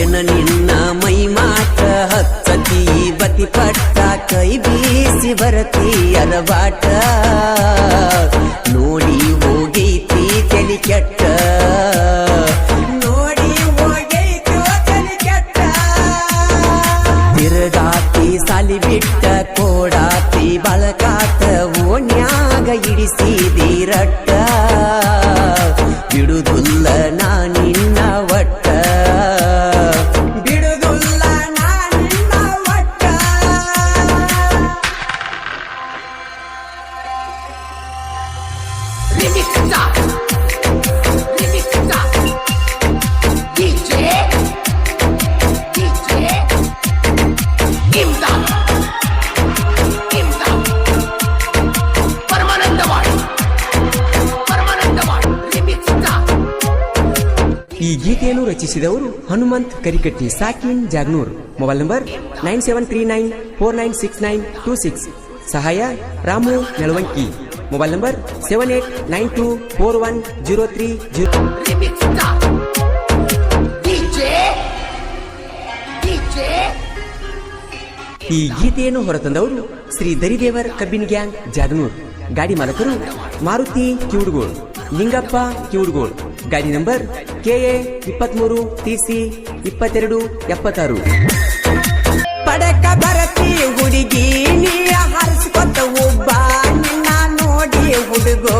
ಏನ ನಿನ್ನ ಮೈ ಮಾಟ ಹಚ್ಚತಿ ಬತಿ ಪಟ್ಟ ಕೈ ಬೀಸಿ ಬರತಿ ಅರಬಾಟ ನೋಡಿ ಹೋಗೈತಿ ತಲಿ ಕೆಟ್ಟ ನೋಡಿ ಹೋಗೈತಿ ತಲಿ ಕೆಟ್ಟ ತಿರುಗಾತಿ ಸಾಲಿ ಬಿಟ್ಟ ಕೋಡಾತಿ ಬಳಕಾಟ ಓಣ್ಯಾಗ ಇಡಿಸಿದಿ ರಟ್ಟ ಬಿಡುದುಲ್ಲ ನಾ ನಿನ್ನ ಒಟ್ಟ ಬಿಡುದುಲ್ಲ ನಾ ನಿನ್ನ ಒಟ್ಟ ಈ ಗೀತೆಯನ್ನು ರಚಿಸಿದವರು ಹನುಮಂತ್ ಕರಿಕಟ್ಟಿ ಸಾಕಿನ್ ಜಾಗ್ನೂರ್. Mobile number 9739496926. ಸಹಾಯ ರಾಮು ನೆಲವಂಕಿ. Mobile number 7892410303. ಈ ಗೀತೆಯನ್ನು ಹೊರತಂದವರು ಶ್ರೀ ದರಿದೇವರ್ ಕಬ್ಬಿನ್ ಗ್ಯಾಂಗ್ ಜಾಗ್ನೂರ್. ಗಾಡಿ ಮಾಲಕರು ಮಾರುತಿ ಕಿವುಡ್ಗೋಳ್, ಲಿಂಗಪ್ಪ ಕಿವುಡ್ಗೋಳ್. ಗಾಡಿ ನಂಬರ್ KA 23 TC 2276. ಪಡಕ ಬರತಿ ಹುಡುಗಿ ನೀ ಹರಿಸ್ಕೊತ ಒಬ್ಬ ನಿನ್ನ ನೋಡಿ ಹುಡುಗೋ